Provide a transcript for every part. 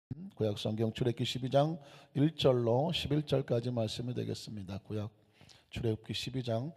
구약성경 출애굽기 12장 1절로 11절까지 말씀이 되겠습니다. 구약 출애굽기 12장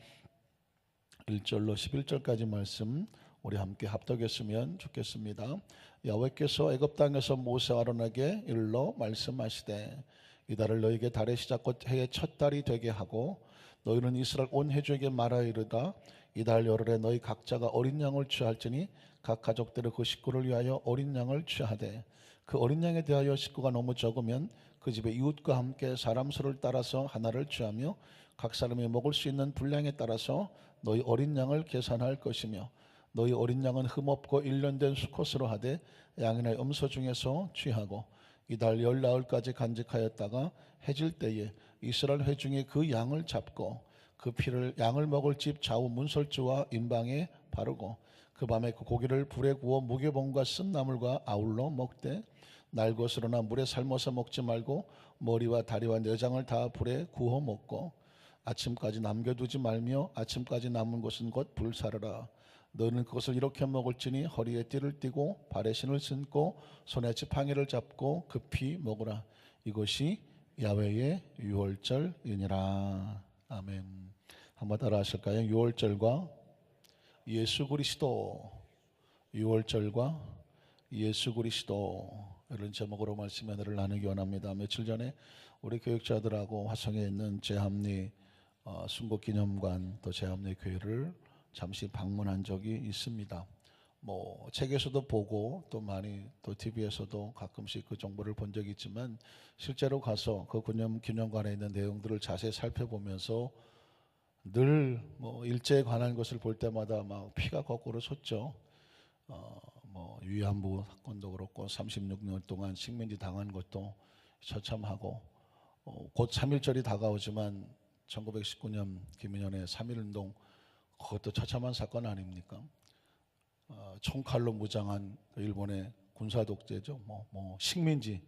1절로 11절까지 말씀 우리 함께 합독했으면 좋겠습니다. 여호와께서 애굽 땅에서 모세 아론에게 일러 말씀하시되 이달을 너에게 달의 시작 곧 해의 첫 달이 되게 하고 너희는 이스라엘 온 회중에게 말하여 이르다 이달 열흘에 너희 각자가 어린 양을 취할지니 각 가족들의 그 식구를 위하여 어린 양을 취하되 그 어린 양에 대하여 식구가 너무 적으면 그 집의 이웃과 함께 사람 수를 따라서 하나를 취하며 각 사람이 먹을 수 있는 분량에 따라서 너희 어린 양을 계산할 것이며 너희 어린 양은 흠없고 1년 된 수컷으로 하되 양이나 염소 중에서 취하고 이달 열 나흘까지 간직하였다가 해질 때에 이스라엘 회중이 그 양을 잡고 그 피를 양을 먹을 집 좌우 문설주와 임방에 바르고 그 밤에 그 고기를 불에 구워 무교봉과 쓴 나물과 아울러 먹되 날 것으로나 물에 삶아서 먹지 말고 머리와 다리와 내장을 다 불에 구워 먹고 아침까지 남겨두지 말며 아침까지 남은 것은 곧 불사르라. 너는 그것을 이렇게 먹을지니 허리에 띠를 띠고 발에 신을 신고 손에 지팡이를 잡고 급히 먹으라. 이것이 야훼의 유월절이니라. 아멘. 한번 따라 하실까요? 유월절과 예수 그리스도, 유월절과 예수 그리스도, 이런 제목으로 말씀의 은혜를 나누기 원합니다. 며칠 전에 우리 교육자들하고 화성에 있는 제합리 순국기념관 또 제합리 교회를 잠시 방문한 적이 있습니다. 뭐 책에서도 보고 또 많이 또 TV에서도 가끔씩 그 정보를 본 적이 있지만 실제로 가서 그 기념관에 있는 내용들을 자세히 살펴보면서 늘 뭐 일제에 관한 것을 볼 때마다 막 피가 거꾸로 솟죠. 뭐 위안부 사건도 그렇고 36년 동안 식민지 당한 것도 처참하고 곧 3.1절이 다가오지만 1919년 김인현의 3.1운동 그것도 처참한 사건 아닙니까? 총칼로 무장한 일본의 군사 독재죠. 뭐 식민지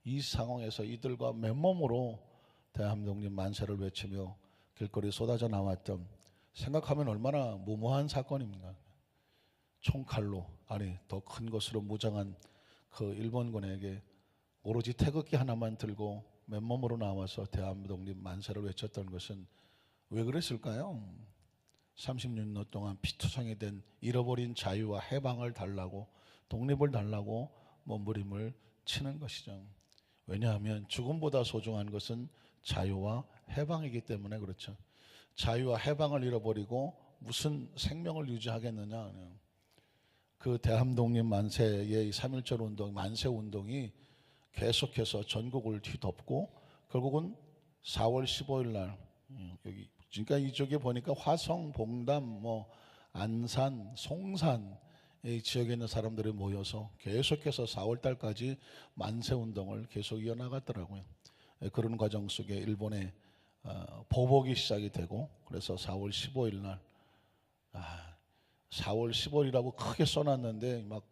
이 상황에서 이들과 맨몸으로 대한독립 만세를 외치며 길거리에 쏟아져 나왔던 생각하면 얼마나 무모한 사건입니까? 총칼로 아니 더 큰 것으로 무장한 그 일본군에게 오로지 태극기 하나만 들고 맨몸으로 나와서 대한독립 만세를 외쳤던 것은 왜 그랬을까요? 36년 동안 피투성이 된 잃어버린 자유와 해방을 달라고 독립을 달라고 몸부림을 치는 것이죠. 왜냐하면 죽음보다 소중한 것은 자유와 해방이기 때문에 그렇죠. 자유와 해방을 잃어버리고 무슨 생명을 유지하겠느냐. 그 대한독립 만세의 3.1절 운동, 만세 운동이 계속해서 전국을 뒤덮고 결국은 4월 15일 날 여기 그러니까 이쪽에 보니까 화성, 봉담, 뭐 안산, 송산 이 지역에 있는 사람들이 모여서 계속해서 4월 달까지 만세 운동을 계속 이어나갔더라고요. 그런 과정 속에 일본의 보복이 시작이 되고 그래서 4월 15일 날 4월 15일이라고 크게 써놨는데 막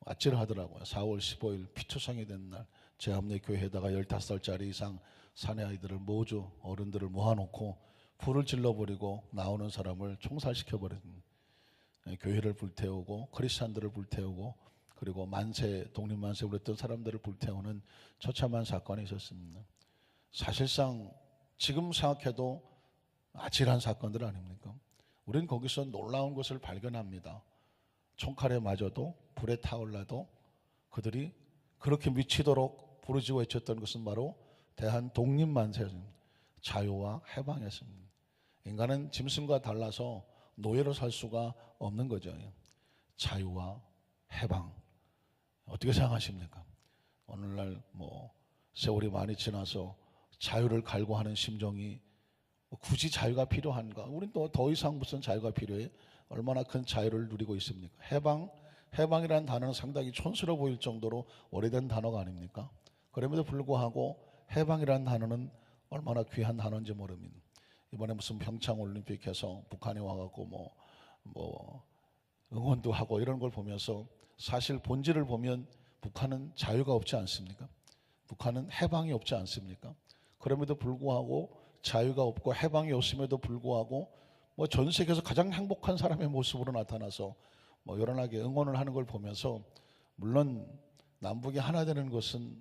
아찔하더라고요. 4월 15일 피투성이 된 날 제합리 교회에다가 15살짜리 이상 사내 아이들을 모두 어른들을 모아놓고 불을 질러버리고 나오는 사람을 총살시켜버린 교회를 불태우고 크리스찬들을 불태우고 그리고 만세 독립만세 울었던 사람들을 불태우는 처참한 사건이 있었습니다. 사실상 지금 생각해도 아찔한 사건들 아닙니까? 우리는 거기서 놀라운 것을 발견합니다. 총칼에 맞아도 불에 타올라도 그들이 그렇게 미치도록 부르짖어 외쳤던 것은 바로 대한 독립만세였습니다. 자유와 해방이었습니다. 인간은 짐승과 달라서 노예로 살 수가 없는 거죠. 자유와 해방 어떻게 생각하십니까? 오늘날 뭐 세월이 많이 지나서 자유를 갈구하는 심정이 굳이 자유가 필요한가? 우린 또 더 이상 무슨 자유가 필요해? 얼마나 큰 자유를 누리고 있습니까? 해방이라는 단어는 상당히 촌스러워 보일 정도로 오래된 단어가 아닙니까? 그럼에도 불구하고 해방이라는 단어는 얼마나 귀한 단어인지 모릅니다. 이번에 무슨 평창 올림픽에서 북한이 와갖고 뭐 응원도 하고 이런 걸 보면서 사실 본질을 보면 북한은 자유가 없지 않습니까? 북한은 해방이 없지 않습니까? 그럼에도 불구하고 자유가 없고 해방이 없음에도 불구하고 뭐 전 세계에서 가장 행복한 사람의 모습으로 나타나서 뭐 요란하게 응원을 하는 걸 보면서 물론 남북이 하나 되는 것은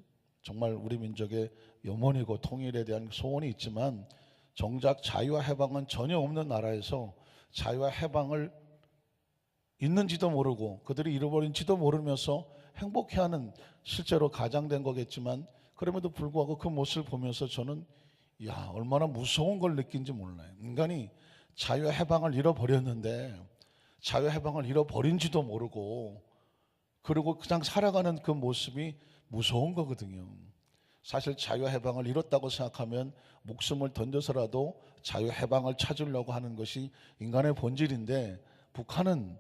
정말 우리 민족의 염원이고 통일에 대한 소원이 있지만 정작 자유와 해방은 전혀 없는 나라에서 자유와 해방을 있는지도 모르고 그들이 잃어버린지도 모르면서 행복해하는 실제로 가장된 거겠지만 그럼에도 불구하고 그 모습을 보면서 저는 얼마나 무서운 걸 느낀지 몰라요. 인간이 자유와 해방을 잃어버렸는데 자유와 해방을 잃어버린지도 모르고 그리고 그냥 살아가는 그 모습이 무서운 거거든요. 사실 자유와 해방을 잃었다고 생각하면 목숨을 던져서라도 자유와 해방을 찾으려고 하는 것이 인간의 본질인데 북한은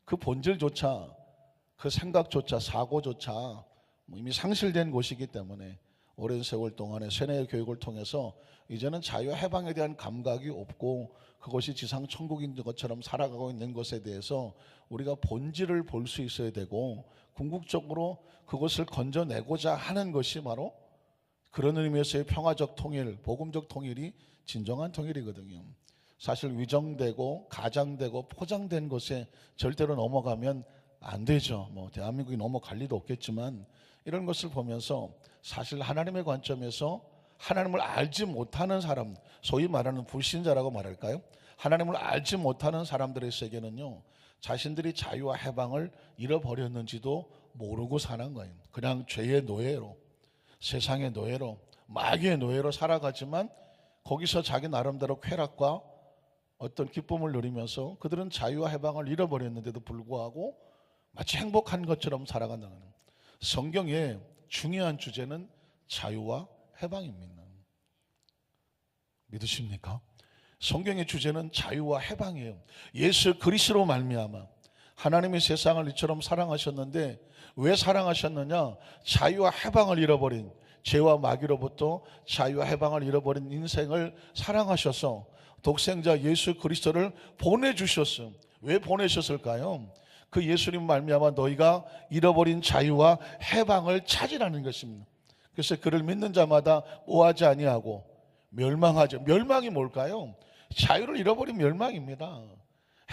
그 본질조차 그 생각조차 사고조차 이미 상실된 곳이기 때문에 오랜 세월 동안의 세뇌 교육을 통해서 이제는 자유와 해방에 대한 감각이 없고 그것이 지상 천국인 것처럼 살아가고 있는 것에 대해서 우리가 본질을 볼 수 있어야 되고 궁극적으로 그것을 건져내고자 하는 것이 바로 그런 의미에서의 평화적 통일, 복음적 통일이 진정한 통일이거든요. 사실 위정되고 가장되고 포장된 것에 절대로 넘어가면 안 되죠. 대한민국이 넘어갈 리도 없겠지만 이런 것을 보면서 사실 하나님의 관점에서 하나님을 알지 못하는 사람, 소위 말하는 불신자라고 말할까요? 하나님을 알지 못하는 사람들의 세계는요, 자신들이 자유와 해방을 잃어버렸는지도 모르고 사는 거예요. 그냥 죄의 노예로, 세상의 노예로, 마귀의 노예로 살아가지만 거기서 자기 나름대로 쾌락과 어떤 기쁨을 누리면서 그들은 자유와 해방을 잃어버렸는데도 불구하고 마치 행복한 것처럼 살아간다는 거예요. 성경의 중요한 주제는 자유와 해방입니다. 믿으십니까? 성경의 주제는 자유와 해방이에요. 예수 그리스도로 말미암아 하나님이 세상을 이처럼 사랑하셨는데 왜 사랑하셨느냐? 자유와 해방을 잃어버린 죄와 마귀로부터 자유와 해방을 잃어버린 인생을 사랑하셔서 독생자 예수 그리스도를 보내주셨어요. 왜 보내셨을까요? 그 예수님 말미암아 너희가 잃어버린 자유와 해방을 찾으라는 것입니다. 그래서 그를 믿는 자마다 뭐하지 아니하고 멸망하죠. 멸망이 뭘까요? 자유를 잃어버리면 멸망입니다.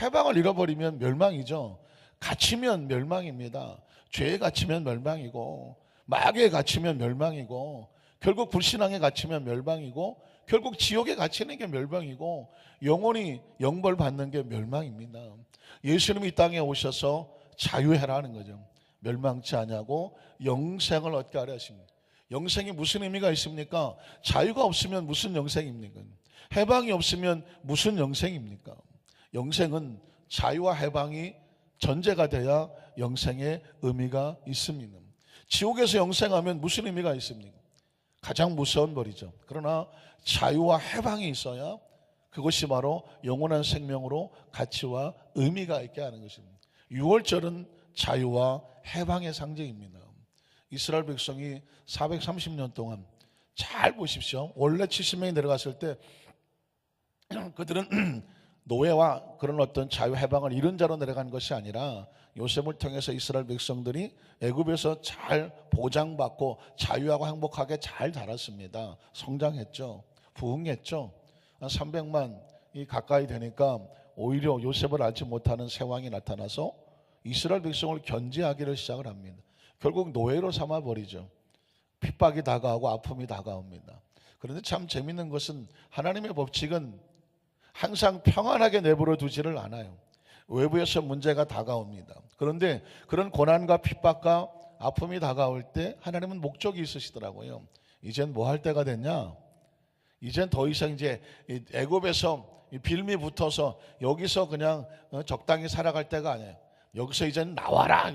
해방을 잃어버리면 멸망이죠. 갇히면 멸망입니다. 죄에 갇히면 멸망이고 마귀에 갇히면 멸망이고 결국 불신앙에 갇히면 멸망이고 결국 지옥에 갇히는 게 멸망이고 영원히 영벌 받는 게 멸망입니다. 예수님이 이 땅에 오셔서 자유해라는 거죠. 멸망치 아니하고 영생을 얻게 하려 하십니다. 영생이 무슨 의미가 있습니까? 자유가 없으면 무슨 영생입니까? 해방이 없으면 무슨 영생입니까? 영생은 자유와 해방이 전제가 돼야 영생의 의미가 있습니다. 지옥에서 영생하면 무슨 의미가 있습니까? 가장 무서운 벌이죠. 그러나 자유와 해방이 있어야 그것이 바로 영원한 생명으로 가치와 의미가 있게 하는 것입니다. 6월절은 자유와 해방의 상징입니다. 이스라엘 백성이 430년 동안 잘 보십시오. 원래 70명이 내려갔을 때 그들은 노예와 그런 어떤 자유 해방을 잃은 자로 내려간 것이 아니라 요셉을 통해서 이스라엘 백성들이 애굽에서 잘 보장받고 자유하고 행복하게 잘 자랐습니다. 성장했죠. 부흥했죠. 300만이 가까이 되니까 오히려 요셉을 알지 못하는 새 왕이 나타나서 이스라엘 백성을 견제하기를 시작을 합니다. 결국 노예로 삼아버리죠. 핍박이 다가오고 아픔이 다가옵니다. 그런데 참 재밌는 것은 하나님의 법칙은 항상 평안하게 내버려 두지를 않아요. 외부에서 문제가 다가옵니다. 그런데 그런 고난과 핍박과 아픔이 다가올 때 하나님은 목적이 있으시더라고요. 이젠 뭐 할 때가 됐냐? 이젠 더 이상 이제 애굽에서 빌미 붙어서 여기서 그냥 적당히 살아갈 때가 아니에요. 여기서 이젠 나와라.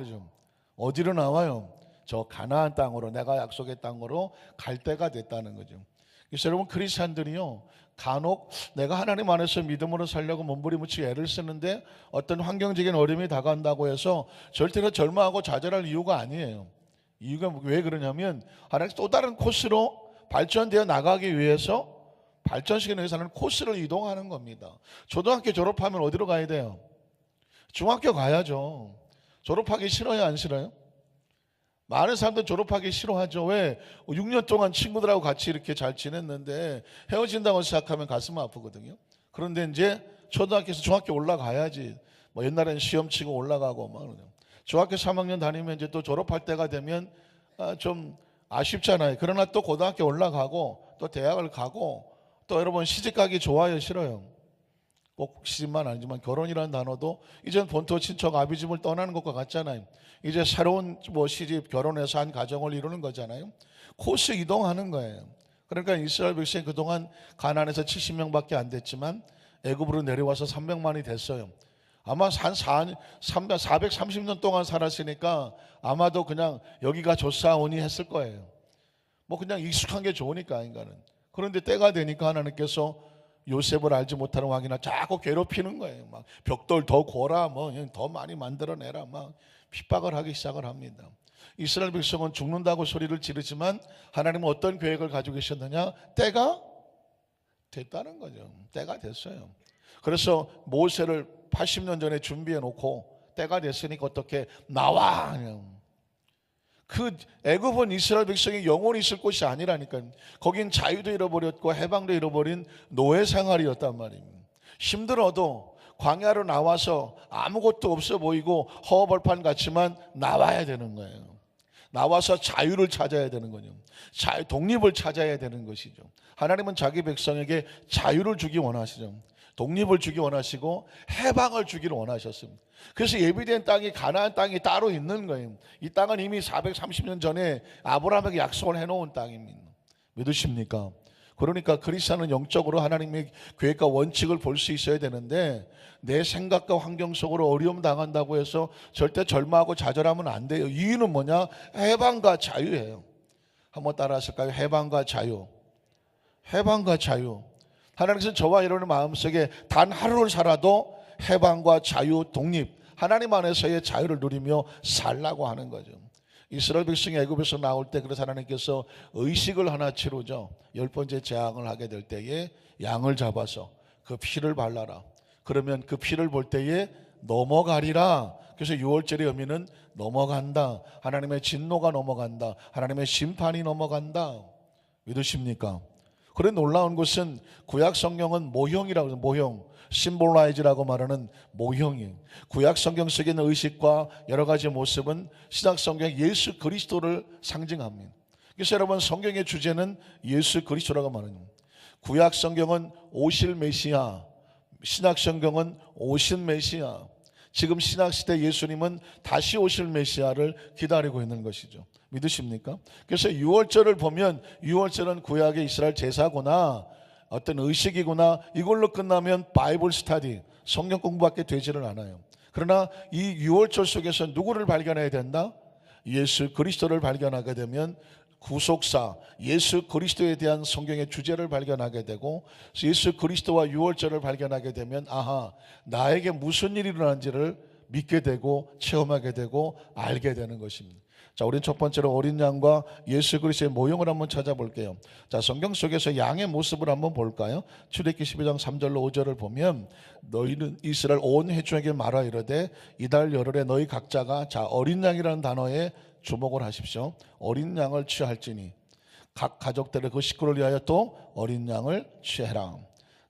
어디로 나와요? 저 가나안 땅으로, 내가 약속의 땅으로 갈 때가 됐다는 거죠. 그래서 여러분 크리스찬들이요, 간혹 내가 하나님 안에서 믿음으로 살려고 몸부림치고 애를 쓰는데 어떤 환경적인 어려움이 다가온다고 해서 절대로 절망하고 좌절할 이유가 아니에요. 이유가 왜 그러냐면 하나님 또 다른 코스로 발전되어 나가기 위해서 발전시키기 위해서는 코스를 이동하는 겁니다. 초등학교 졸업하면 어디로 가야 돼요? 중학교 가야죠. 졸업하기 싫어요, 안 싫어요? 많은 사람들 졸업하기 싫어하죠. 왜? 6년 동안 친구들하고 같이 이렇게 잘 지냈는데 헤어진다고 생각하면 가슴 아프거든요. 그런데 이제 초등학교에서 중학교 올라가야지. 옛날에는 시험 치고 올라가고 막 중학교 3학년 다니면 이제 또 졸업할 때가 되면 좀 아쉽잖아요. 그러나 또 고등학교 올라가고 또 대학을 가고 또 여러분 시집가기 좋아요, 싫어요? 꼭 시집만 아니지만 결혼이라는 단어도 이젠 본토 친척 아비집을 떠나는 것과 같잖아요. 이제 새로운 시집 결혼해서 한 가정을 이루는 거잖아요. 코스 이동하는 거예요. 그러니까 이스라엘 백성이 그동안 가나안에서 70명밖에 안 됐지만 애굽으로 내려와서 300만이 됐어요. 아마 한 430년 동안 살았으니까 아마도 그냥 여기가 좋사오니 했을 거예요. 그냥 익숙한 게 좋으니까 인간은. 그런데 때가 되니까 하나님께서 요셉을 알지 못하는 왕이나 자꾸 괴롭히는 거예요. 막 벽돌 더 고라, 더 많이 만들어내라, 막 핍박을 하기 시작을 합니다. 이스라엘 백성은 죽는다고 소리를 지르지만 하나님은 어떤 계획을 가지고 계셨느냐? 때가 됐다는 거죠. 때가 됐어요. 그래서 모세를 80년 전에 준비해 놓고 때가 됐으니까 어떻게 나와. 그 애굽은 이스라엘 백성이 영원히 있을 곳이 아니라니까요. 거긴 자유도 잃어버렸고 해방도 잃어버린 노예 생활이었단 말입니다. 힘들어도 광야로 나와서 아무것도 없어 보이고 허허벌판 같지만 나와야 되는 거예요. 나와서 자유를 찾아야 되는 거죠. 독립을 찾아야 되는 것이죠. 하나님은 자기 백성에게 자유를 주기 원하시죠. 독립을 주기 원하시고 해방을 주기를 원하셨습니다. 그래서 예비된 땅이 가나안 땅이 따로 있는 거예요. 이 땅은 이미 430년 전에 아브라함에게 약속을 해놓은 땅입니다. 믿으십니까? 그러니까 그리스도는 영적으로 하나님의 계획과 원칙을 볼 수 있어야 되는데 내 생각과 환경 속으로 어려움 당한다고 해서 절대 절망하고 좌절하면 안 돼요. 이유는 뭐냐? 해방과 자유예요. 한번 따라 하실까요? 해방과 자유. 해방과 자유. 하나님께서 저와 여러분의 마음속에 단 하루를 살아도 해방과 자유, 독립, 하나님 안에서의 자유를 누리며 살라고 하는 거죠. 이스라엘 백성이 애굽에서 나올 때 그래서 하나님께서 의식을 하나 치르죠. 10번째 재앙을 하게 될 때에 양을 잡아서 그 피를 발라라. 그러면 그 피를 볼 때에 넘어가리라. 그래서 6월절의 의미는 넘어간다. 하나님의 진노가 넘어간다. 하나님의 심판이 넘어간다. 믿으십니까? 그런 놀라운 것은 구약 성경은 모형이라고 해서 모형, 심볼라이즈라고 말하는 모형이에요. 구약 성경 속에 있는 의식과 여러 가지 모습은 신약 성경 예수 그리스도를 상징합니다. 그래서 여러분 성경의 주제는 예수 그리스도라고 말합니다. 구약 성경은 오실 메시아, 신약 성경은 오신 메시아. 지금 신약 시대 예수님은 다시 오실 메시아를 기다리고 있는 것이죠. 믿으십니까? 그래서 6월절을 보면 6월절은 구약의 이스라엘 제사구나 어떤 의식이구나 이걸로 끝나면 바이블 스터디 성경 공부밖에 되지를 않아요. 그러나 이 6월절 속에서 누구를 발견해야 된다? 예수 그리스도를 발견하게 되면 구속사 예수 그리스도에 대한 성경의 주제를 발견하게 되고 예수 그리스도와 6월절을 발견하게 되면 아하 나에게 무슨 일이 일어난지를 믿게 되고 체험하게 되고 알게 되는 것입니다. 자, 우린 첫 번째로 어린 양과 예수 그리스도의 모형을 한번 찾아볼게요. 자, 성경 속에서 양의 모습을 한번 볼까요? 출애굽기 12장 3절로 5절을 보면 너희는 이스라엘 온 회중에게 말하 이르되 이달 열흘에 너희 각자가 자 어린 양이라는 단어에 주목을 하십시오. 어린 양을 취할지니 각 가족들의 그 식구를 위하여 또 어린 양을 취해라.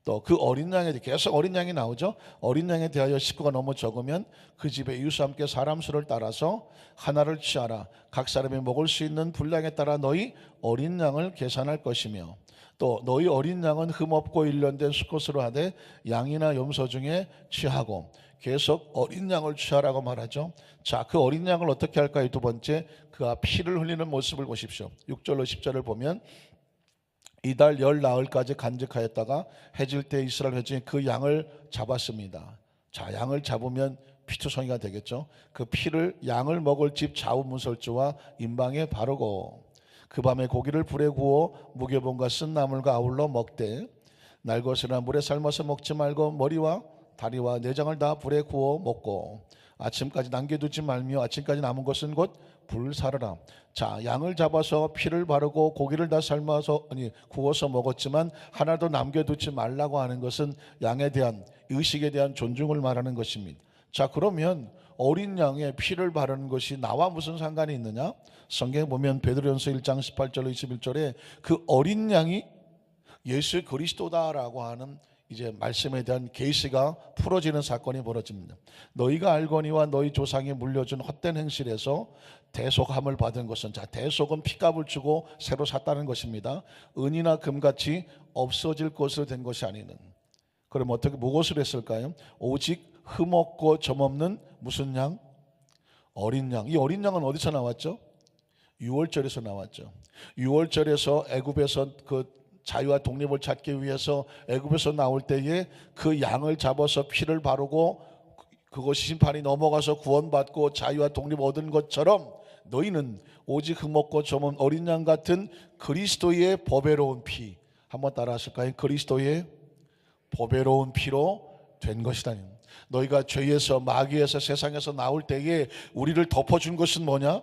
또 그 어린 양에 대해 계속 어린 양이 나오죠. 어린 양에 대하여 식구가 너무 적으면 그 집에 이웃과 함께 사람 수를 따라서 하나를 취하라. 각 사람이 먹을 수 있는 분량에 따라 너희 어린 양을 계산할 것이며 또 너희 어린 양은 흠없고 일련된 수컷으로 하되 양이나 염소 중에 취하고 계속 어린 양을 취하라고 말하죠. 자, 그 어린 양을 어떻게 할까요? 두 번째, 그가 피를 흘리는 모습을 보십시오. 6절로 10절을 보면 이달 열 나흘까지 간직하였다가 해질 때 이스라엘 회중이 그 양을 잡았습니다. 자, 양을 잡으면 피투성이가 되겠죠. 그 피를 양을 먹을 집 좌우 문설주와 임방에 바르고 그 밤에 고기를 불에 구워 무교본과 쓴 나물과 아울러 먹되 날것이나 물에 삶아서 먹지 말고 머리와 다리와 내장을 다 불에 구워 먹고 아침까지 남겨두지 말며 아침까지 남은 것은 곧 불사르라. 자, 양을 잡아서 피를 바르고 고기를 다 삶아서 구워서 먹었지만 하나도 남겨두지 말라고 하는 것은 양에 대한 의식에 대한 존중을 말하는 것입니다. 자, 그러면 어린 양의 피를 바르는 것이 나와 무슨 상관이 있느냐? 성경에 보면 베드로전서 1장 18절로 21절에 그 어린 양이 예수 그리스도다라고 하는 이제 말씀에 대한 계시가 풀어지는 사건이 벌어집니다. 너희가 알거니와 너희 조상이 물려준 헛된 행실에서 대속함을 받은 것은, 자, 대속은 피값을 주고 새로 샀다는 것입니다. 은이나 금같이 없어질 것으로 된 것이 아니는. 그럼 어떻게 무엇을 했을까요? 오직 흠없고 점없는 무슨 양? 어린 양. 이 어린 양은 어디서 나왔죠? 유월절에서 나왔죠. 유월절에서 애굽에서 그 자유와 독립을 찾기 위해서 애굽에서 나올 때에 그 양을 잡아서 피를 바르고 그것이 심판이 넘어가서 구원받고 자유와 독립 얻은 것처럼 너희는 오직 흠없고 점없는 어린 양 같은 그리스도의 보배로운 피, 한번 따라 하실까요? 그리스도의 보배로운 피로 된 것이다. 너희가 죄에서 마귀에서 세상에서 나올 때에 우리를 덮어준 것은 뭐냐?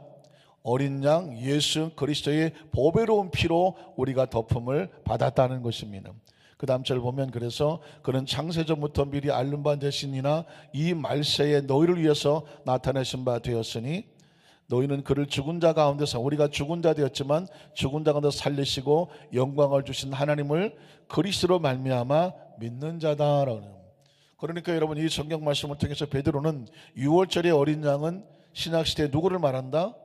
어린 양 예수 그리스도의 보배로운 피로 우리가 덮음을 받았다는 것입니다. 그 다음 절 보면, 그래서 그는 창세전부터 미리 알른 바 되시니나 이 말세에 너희를 위해서 나타내신 바 되었으니 너희는 그를 죽은 자 가운데서, 우리가 죽은 자 되었지만 죽은 자 가운데 살리시고 영광을 주신 하나님을 그리스도로 말미암아 믿는 자다라고. 그러니까 여러분, 이 성경 말씀을 통해서 베드로는 유월절의 어린 양은 신약시대에 누구를 말한다?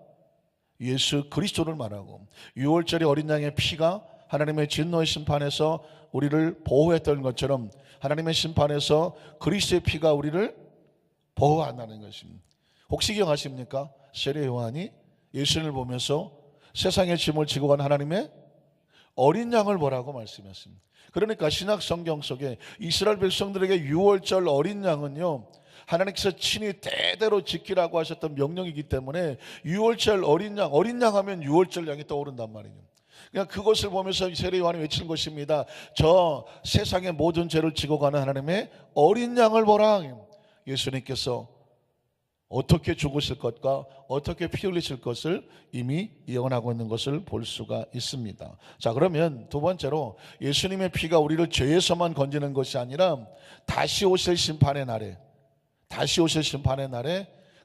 예수 그리스도를 말하고, 유월절의 어린 양의 피가 하나님의 진노의 심판에서 우리를 보호했던 것처럼 하나님의 심판에서 그리스도의 피가 우리를 보호한다는 것입니다. 혹시 기억하십니까? 세례 요한이 예수님을 보면서 세상의 짐을 지고 간 하나님의 어린 양을 보라고 말씀했습니다. 그러니까 신약 성경 속에 이스라엘 백성들에게 유월절 어린 양은요, 하나님께서 친히 대대로 지키라고 하셨던 명령이기 때문에 유월절 어린 양 하면 유월절 양이 떠오른단 말이에요. 그냥 그것을 보면서 세례 요한이 외치는 것입니다. 저 세상의 모든 죄를 지고 가는 하나님의 어린 양을 보라. 예수님께서 어떻게 죽으실 것과 어떻게 피 흘리실 것을 이미 예언하고 있는 것을 볼 수가 있습니다. 자, 그러면 두 번째로, 예수님의 피가 우리를 죄에서만 건지는 것이 아니라 다시 오실 심판의 날에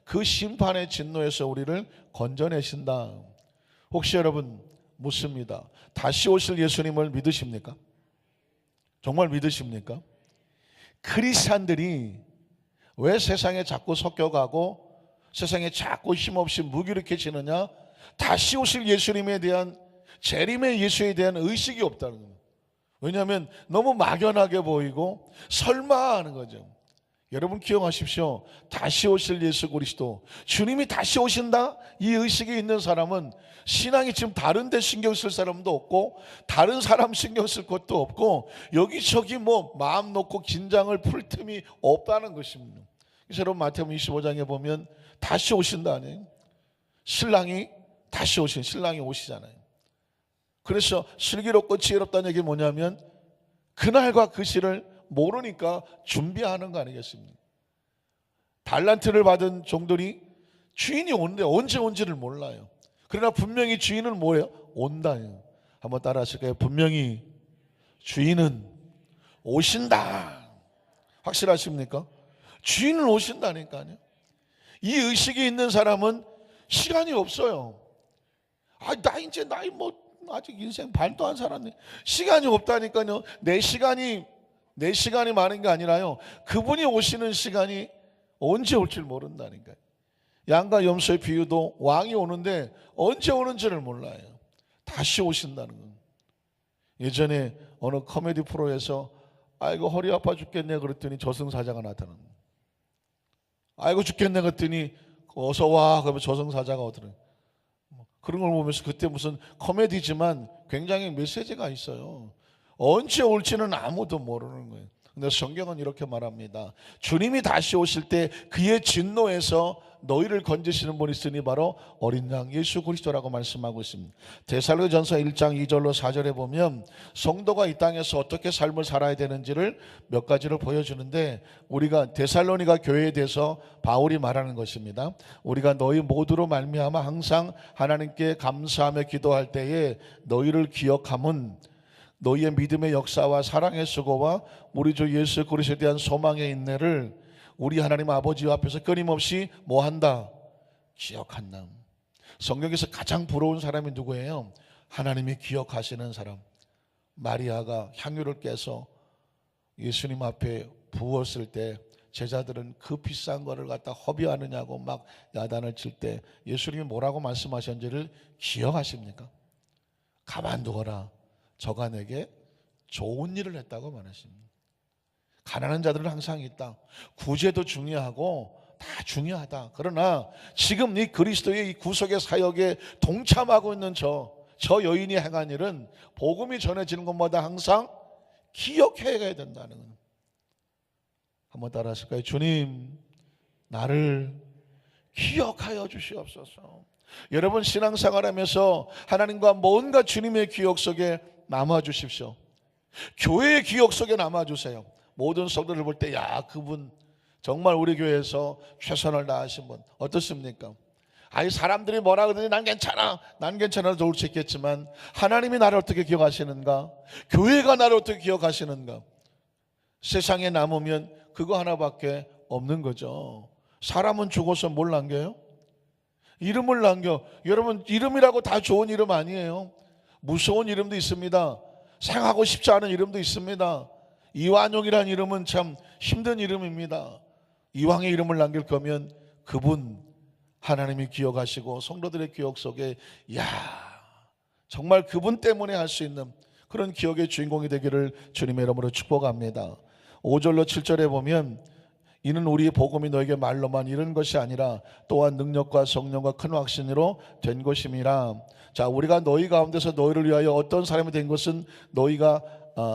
그 심판의 진노에서 우리를 건져내신다. 혹시 여러분 묻습니다. 다시 오실 예수님을 믿으십니까? 정말 믿으십니까? 크리스찬들이 왜 세상에 자꾸 섞여가고 세상에 자꾸 힘없이 무기력해지느냐? 다시 오실 예수님에 대한, 재림의 예수에 대한 의식이 없다는 겁니다. 왜냐하면 너무 막연하게 보이고 설마 하는 거죠. 여러분 기억하십시오. 다시 오실 예수 그리스도, 주님이 다시 오신다, 이 의식이 있는 사람은 신앙이 지금 다른 데 신경 쓸 사람도 없고 다른 사람 신경 쓸 것도 없고 여기저기 뭐 마음 놓고 긴장을 풀 틈이 없다는 것입니다. 그래서 여러분 마태복음 25장에 보면 다시 오신다 아니에요? 신랑이 오시잖아요. 그래서 슬기롭고 지혜롭다는 얘기 뭐냐면 그날과 그 시를 모르니까 준비하는 거 아니겠습니까? 달란트를 받은 종들이 주인이 오는데 언제 온지를 몰라요. 그러나 분명히 주인은 뭐예요? 온다. 한번 따라 하실까요? 분명히 주인은 오신다. 확실하십니까? 주인은 오신다니까요. 이 의식이 있는 사람은 시간이 없어요. 나 이제 나이 뭐 아직 인생 반도 안 살았네. 시간이 없다니까요. 내 시간이 많은 게 아니라요, 그분이 오시는 시간이 언제 올지 모른다니까요. 양과 염소의 비유도 왕이 오는데 언제 오는지를 몰라요. 다시 오신다는 건. 예전에 어느 코미디 프로에서 아이고 허리 아파 죽겠네 그랬더니 저승사자가 나타난 거예요. 아이고 죽겠네 그랬더니 어서 와 그러면 저승사자가 오더래요. 그런 걸 보면서 그때 무슨 코미디지만 굉장히 메시지가 있어요. 언제 올지는 아무도 모르는 거예요. 근데 성경은 이렇게 말합니다. 주님이 다시 오실 때 그의 진노에서 너희를 건지시는 분이 있으니 바로 어린 양 예수 그리스도라고 말씀하고 있습니다. 데살로니가전서 1장 2절로 4절에 보면 성도가 이 땅에서 어떻게 삶을 살아야 되는지를 몇 가지를 보여주는데, 우리가 데살로니가 교회에 대해서 바울이 말하는 것입니다. 우리가 너희 모두로 말미암아 항상 하나님께 감사하며 기도할 때에 너희를 기억함은 너희의 믿음의 역사와 사랑의 수고와 우리 주 예수 그리스도에 대한 소망의 인내를 우리 하나님 아버지 앞에서 끊임없이 뭐한다? 기억한다. 성경에서 가장 부러운 사람이 누구예요? 하나님이 기억하시는 사람. 마리아가 향유를 깨서 예수님 앞에 부었을 때 제자들은 그 비싼 거를 갖다 허비하느냐고 막 야단을 칠 때 예수님이 뭐라고 말씀하셨는지를 기억하십니까? 가만두거라. 저가 내게 좋은 일을 했다고 말했습니다. 가난한 자들은 항상 있다. 구제도 중요하고 다 중요하다. 그러나 지금 이 그리스도의 이 구속의 사역에 동참하고 있는 저 여인이 행한 일은 복음이 전해지는 것마다 항상 기억해야 된다는 거예요. 한번 따라 하실까요? 주님, 나를 기억하여 주시옵소서. 여러분 신앙생활하면서 하나님과 뭔가 주님의 기억 속에 남아주십시오. 교회의 기억 속에 남아주세요. 모든 성도들 볼 때 야, 그분 정말 우리 교회에서 최선을 다하신 분 어떻습니까? 아니 사람들이 뭐라 그러더니 난 괜찮아 좋을 수 있겠지만 하나님이 나를 어떻게 기억하시는가? 교회가 나를 어떻게 기억하시는가? 세상에 남으면 그거 하나밖에 없는 거죠. 사람은 죽어서 뭘 남겨요? 이름을 남겨. 여러분 이름이라고 다 좋은 이름 아니에요. 무서운 이름도 있습니다. 생각하고 싶지 않은 이름도 있습니다. 이완용이라는 이름은 참 힘든 이름입니다. 이왕의 이름을 남길 거면 그분 하나님이 기억하시고 성도들의 기억 속에 야 정말 그분 때문에 할 수 있는 그런 기억의 주인공이 되기를 주님의 이름으로 축복합니다. 5절로 7절에 보면 이는 우리의 복음이 너에게 말로만 이런 것이 아니라 또한 능력과 성령과 큰 확신으로 된 것임이라. 자, 우리가 너희 가운데서 너희를 위하여 어떤 사람이 된 것은 너희가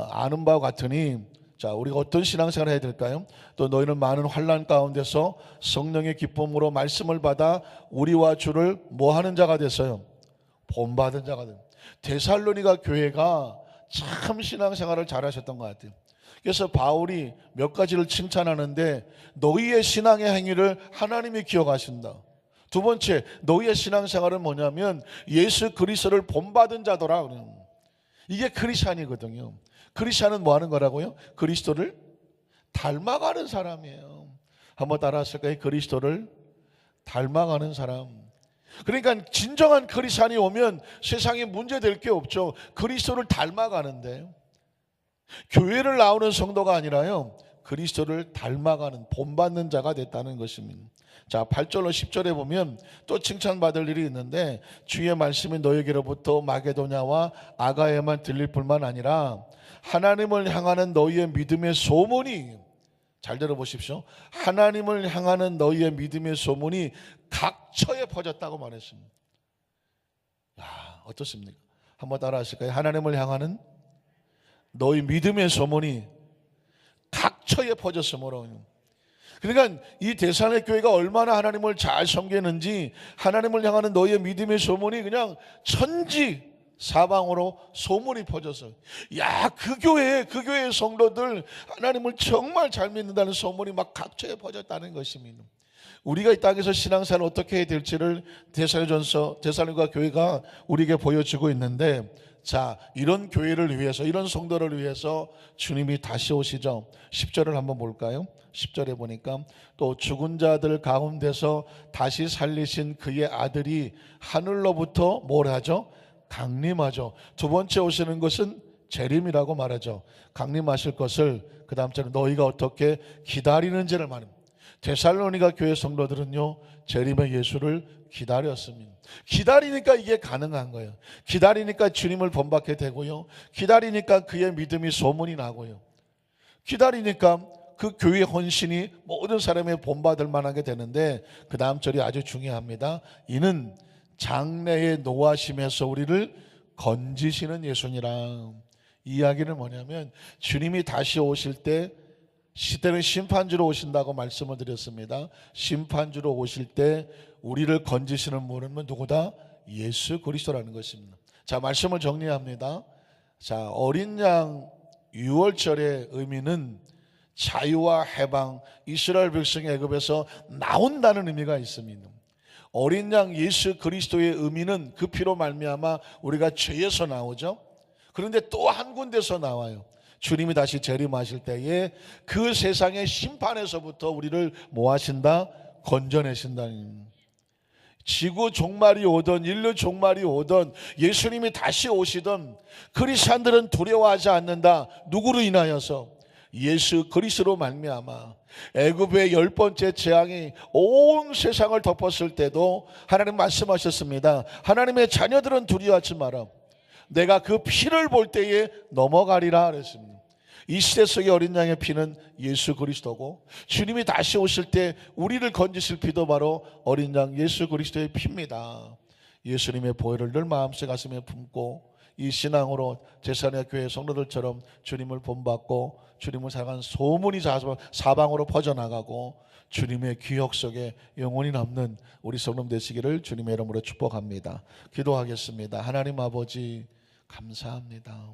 아는 바와 같으니, 자, 우리가 어떤 신앙생활을 해야 될까요? 또 너희는 많은 환난 가운데서 성령의 기쁨으로 말씀을 받아 우리와 주를 뭐 하는 자가 됐어요? 본받은 자가 됐어요. 데살로니가 교회가 참 신앙생활을 잘하셨던 것 같아요. 그래서 바울이 몇 가지를 칭찬하는데 너희의 신앙의 행위를 하나님이 기억하신다. 두 번째, 너희의 신앙생활은 뭐냐면 예수 그리스도를 본받은 자더라. 이게 크리스찬이거든요. 크리스찬은 뭐 하는 거라고요? 그리스도를 닮아가는 사람이에요. 한번 따라 하실까요? 그리스도를 닮아가는 사람. 그러니까 진정한 크리스찬이 오면 세상에 문제될 게 없죠. 그리스도를 닮아가는데요. 교회를 나오는 성도가 아니라요, 그리스도를 닮아가는 본받는 자가 됐다는 것입니다. 자, 8절로 10절에 보면 또 칭찬받을 일이 있는데 주의 말씀이 너희에게로부터 마게도냐와 아가야만 들릴 뿐만 아니라 하나님을 향하는 너희의 믿음의 소문이, 잘 들어보십시오, 하나님을 향하는 너희의 믿음의 소문이 각처에 퍼졌다고 말했습니다. 야, 어떻습니까? 한번 따라 하실까요? 하나님을 향하는 너희 믿음의 소문이 각처에 퍼졌으므로. 그러니까 이 데살로니가 교회가 얼마나 하나님을 잘 섬기는지 하나님을 향하는 너희의 믿음의 소문이 그냥 천지 사방으로 소문이 퍼져서 야, 그 교회의 성도들 하나님을 정말 잘 믿는다는 소문이 막 각처에 퍼졌다는 것입니다. 우리가 이 땅에서 신앙생활을 어떻게 해야 될지를 데살로니가 교회가 우리에게 보여주고 있는데, 자, 이런 교회를 위해서, 이런 성도를 위해서 주님이 다시 오시죠. 10절을 한번 볼까요? 10절에 보니까 또 죽은 자들 가운데서 다시 살리신 그의 아들이 하늘로부터 뭘 하죠? 강림하죠. 두 번째 오시는 것은 재림이라고 말하죠. 강림하실 것을 그 다음 절에 너희가 어떻게 기다리는지를 말합니다. 데살로니가 교회 성도들은요, 재림의 예수를 기다렸습니다. 기다리니까 이게 가능한 거예요. 기다리니까 주님을 본받게 되고요, 기다리니까 그의 믿음이 소문이 나고요, 기다리니까 그 교회의 헌신이 모든 사람의 본받을 만하게 되는데, 그 다음 절이 아주 중요합니다. 이는 장래의 노하심에서 우리를 건지시는 예수니라. 이 이야기는 뭐냐면 주님이 다시 오실 때 시대는 심판주로 오신다고 말씀을 드렸습니다. 심판주로 오실 때 우리를 건지시는 분은 누구다? 예수 그리스도라는 것입니다. 자, 말씀을 정리합니다. 자, 어린 양 유월절의 의미는 자유와 해방, 이스라엘 백성이 애굽에서 나온다는 의미가 있습니다. 어린 양 예수 그리스도의 의미는 그 피로 말미암아 우리가 죄에서 나오죠. 그런데 또 한 군데서 나와요. 주님이 다시 재림하실 때에 그 세상의 심판에서부터 우리를 뭐 하신다? 건져내신다는. 지구 종말이 오든 인류 종말이 오든 예수님이 다시 오시든 크리스찬들은 두려워하지 않는다. 누구로 인하여서? 예수 그리스도로 말미암아 애굽의 10번째 재앙이 온 세상을 덮었을 때도 하나님 말씀하셨습니다. 하나님의 자녀들은 두려워하지 마라. 내가 그 피를 볼 때에 넘어가리라 그랬습니다. 이 시대 속의 어린 양의 피는 예수 그리스도고, 주님이 다시 오실 때 우리를 건지실 피도 바로 어린 양 예수 그리스도의 피입니다. 예수님의 보혈을 늘 마음속 가슴에 품고 이 신앙으로 제사냐 교회 성도들처럼 주님을 본받고 주님을 사랑하는 소문이 사방으로 퍼져나가고 주님의 기억 속에 영원히 남는 우리 성도 되시기를 주님의 이름으로 축복합니다. 기도하겠습니다. 하나님 아버지 감사합니다.